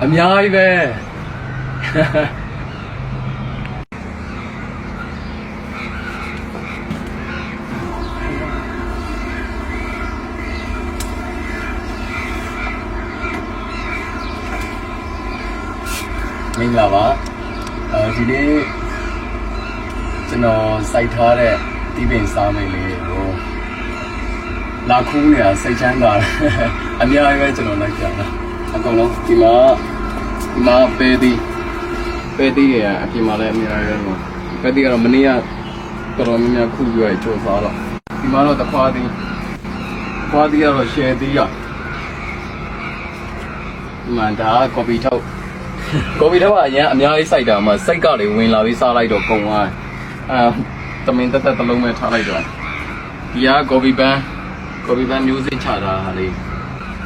အများကြီးပဲမင်္ဂလာပါဒီနေ့ကျွန်တော်စိုက်ထားတဲ့တီးပင်စားမိတ်လေးကိုလာခူးနေတာစိတ်ချမ်းသာတယ်အများကြီးပဲကျွန်တော်လိုက်ကြတာအကုန်လုံးဒီမှာပဲတီးတွေအပြင်မှာလည်းအများကြီးပဲပဲတီးကတော့မနေ့ကတော်တော်များများခူးပြီးတော့ကြိုးစားတော့ဒီမှာတော့တခွားတီးကတော့ share တီးရဒီမှာဒါက copy ထုတ်ကအရင်အများကြီးစိုက်တာမှစိတ်ကလေဝင်လာပြီးစားလိုက်တော့ကုန်သွားတမင်တက်တစ်လုံးပဲထားလိုက်တော့ဒီကကော်ပီပန်းမျိုးစစ်ချတာလေ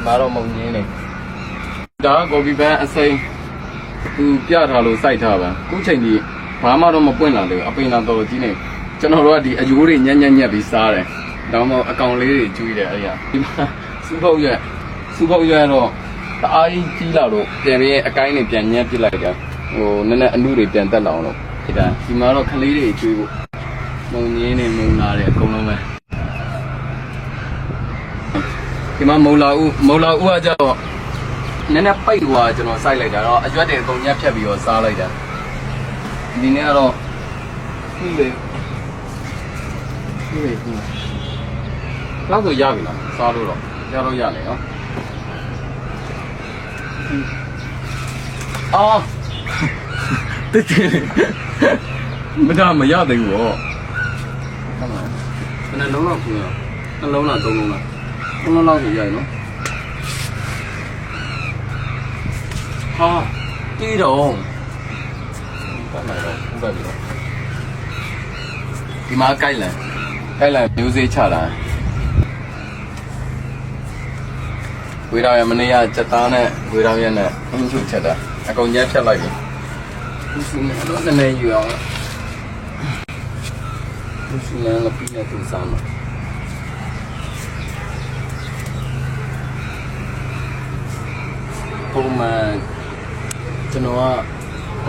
မာတော့မုံရင်းနေဒါကကော်ပီပန်းအစိမ်းသူပြထားလို့စိုက်ထားပါခုချိန်ကြီးဘာမှတော့မပွင့်လာလေအပင်လာတော်ကြီးနေကျွန်တော်တို့ကဒီအယိုးတွေညက်ပြီးစားတယ်ဒါမှမဟုတ်အကောင်လေးတွေကျွေးတယ်အဲ့ရဒီမှာစူပုတ်ရွက်တော့တအားကြီးလာလို့ပြန်ပြီးအကိုင်းတွေပြန်ညက်ပစ်လိုက်တာဟိုနည်းနည်းအနုတွေပြန်တက်လာအောင်လို့ဒါဒီမှာတော့ခလေးတွေကျွေးဖို့မုံရင်းနေမုံလာတယ်အကုန်လုံးပဲဒီမှာမုံလာဦးကကြတော့နည်းနည်းပိတ်သွားကျွန်တော်စိုက်လိုက်တာတော့အရွက်တွေအကုန်ညက်ဖြတ်ပြီးတော့စားလိုက်တာဒီနေ့ကတော့လောက်ဆိုရပြီလားစားလို့တော့ရလေနော်အော်တိတ်မဒါမရသေးဘူးဟောဟုတ်ပါဘူးဘယ်နှလုံးလောက်ခုရနှလုံးလားသုံးလုံးလားသုံးလုံးလောက်ဆိုရရနော်ဟာတီးတော့ပတ်လာတော့ဥပဒေတော့ဒီမှာကိုက်လန်မျိုးစေးချတာဝေးတော်ရမနေ့ကစက်သားနဲ့ဝေးတော်ရနဲ့အင်းချုပ်ချက်တာအကုန်ညက်ဖြတ်လိုက်ပြီဒီစင်းတော့နည်းနည်းယူအောင်ဒီစင်းလည်းပြည့်နေသူစားမှာပုံမှန်ကျွန်တော်က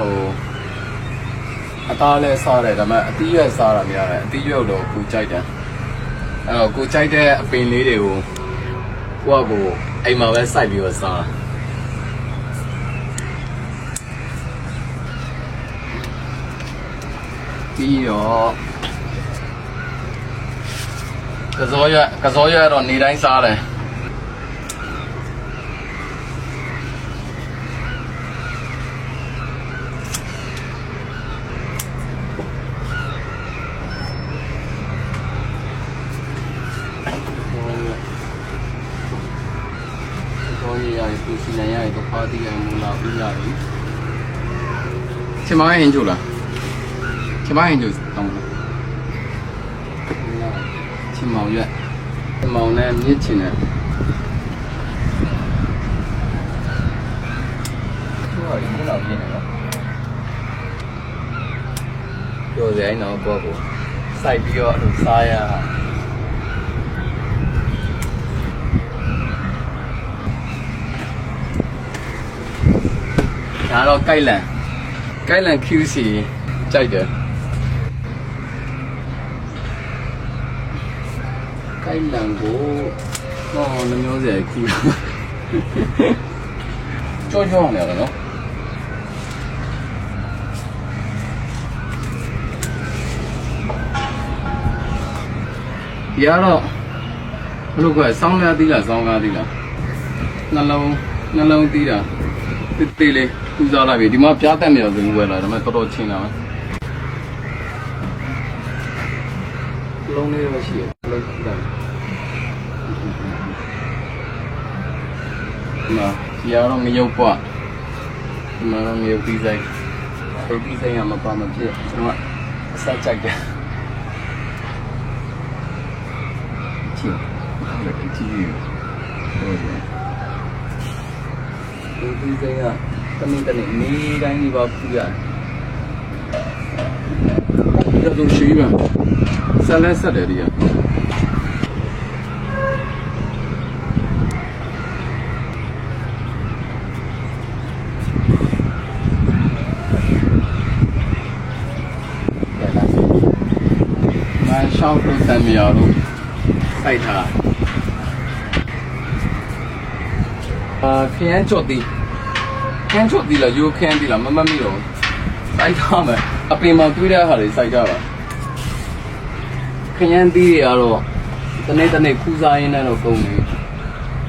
အသားလဲစားတယ်ဒါပေမဲ့အသီးရွက်စားတာများတယ်အသီးရွက်တော့ကိုကြိုက်တယ်အဲ့တော့ကိုကြိုက်တဲ့အပင်လေးတွေကိုကိုအိမ်မှာပဲစိုက်ပြီးတော့စားပြီးတော့ကစောရွက်တော့နေတိုင်းစားတယ်သူစီနိုင်ရတော့ပါတီရမလာဘူးလားချင်မဟင်ကျူလားချင်မဟင်ကျူတောင်းမလားချင်မောင်ရွက်ချင်မောင်နဲ့မြစ်ချင်တယ်သူကဒီလောက်ပြင်းနေတော့ပြောစရာအိမ်တော့ပေါ့ကိုစိုက်ပြီးတော့အဲ့လိုစားရဒါတော့ကိုက်လန် QC ကြိုက်တယ်ကိုက်လန်ကိုနှမျိုးစရာခူးကြောအောင်လည်းနော်ဒီကတော့ဘယ်လိုကစောင်းများသီးလားစောင်းကားသီးလားနှလုံးသီးတာတေးလေးပူစားလိုက်ပြီဒီမှာပြားတက်မြော်စင်းဝယ်လာဒါပေမဲ့တော်တော်ချင်းလာမယ်လုံးလေးတော့ရှိရလုံးတယ်ဒီကတော့ငရုတ်ပွားဒီမှာတော့ငရုတ်ပြီးဆိုင်ရမှာပါမဖြစ်ကျွန်တော်အဆက်ကြိုက်တယ်ကြည့်ဒီဆိုင်ကတနေ့နေတိုင်းဒီပါပူရတယ်ဒါဆိုရှိပါဆက်လက်ဆက်တယ်ဒီက ရှောင်းတို့ဆံမြော်တို့စိုက်ထားခရမ်းကြော်တီခရမ်းကြော်တီလားယူခရမ်းတီလားမမိတော့စိုက်ထားမယ်အပင်မှာတွေးတဲ့ဟာတွေစိုက်ကြပါခရမ်းတီးတွေကတော့တနေ့ခူးစားရင်းနဲ့တော့ကုန်နေ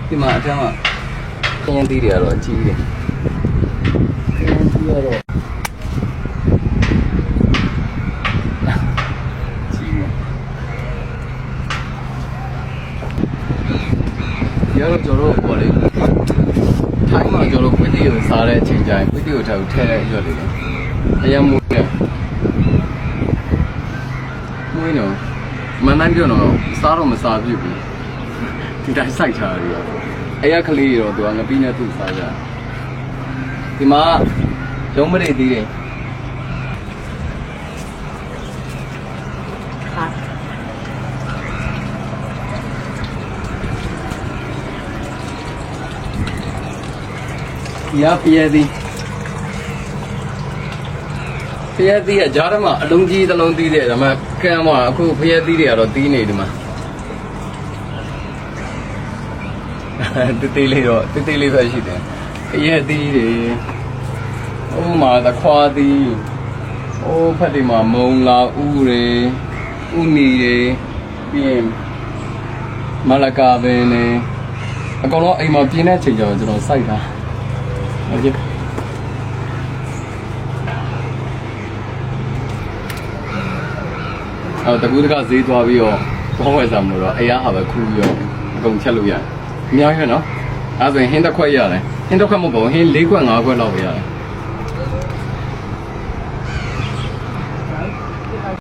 ဒီမှာအထက်မှာခရမ်းတီးတွေကတော့အကြီးတယ်ခရမ်းတီးကတော့ရတော့ကျွန်တော်ပေါ်လေထိုင်းမှာကျွန်တော်ဗီဒီယိုစားတဲ့အချိန်ကျရင်ဗီဒီယိုထဲကိုထည့်လိုက်ရွက်လေအရင်မွေးတယ်မွေးနော်မန်တိုင်းပြောတော့စားတော့မစားပြဘူးဒီတိုင်းစိုက်ချာရီရောအရက်ကလေးရောသူကငပိနဲ့သူ့စားကြဒီမှာရုံးမရိတ်သေးတယ်ရဖျက်သည်ဖျက်သည်ကကြားထဲမှာအလုံးကြီးတစ်လုံးတီးတယ်ဒါမှကမ်းမှာအခုဖျက်သည်တွေကတော့တီးနေဒီမှာတေးလေးတော့တေးလေးပဲရှိတယ်ဖျက်သည်တွေဟိုမှာသခွားသည်ဟိုဖက်ဒီမှာမုံလာဥတွေဥနီတွေပြီးရင်မလကာပင်တွေအကောင်လုံးအိမ်မှာပြင်းတဲ့ချိန်ကျတော့ကျွန်တော်စိုက်တာဟုတ်ကဲ့အော်တကူတကဈေးသွားပြီးတော့ဘောဝယ်စားမလို့တော့အရာဟာပဲခူးပြီးတော့အကုန်ချက်လို့ရတယ်အများကြီးနော်အဲ့ဆိုရင်ဟင်းတစ်ခွက်ရတယ်ဟင်းတစ်ခွက်မဟုတ်ဘူးဟင်း၄ခွက်၅ခွက်လောက်ပဲရတယ်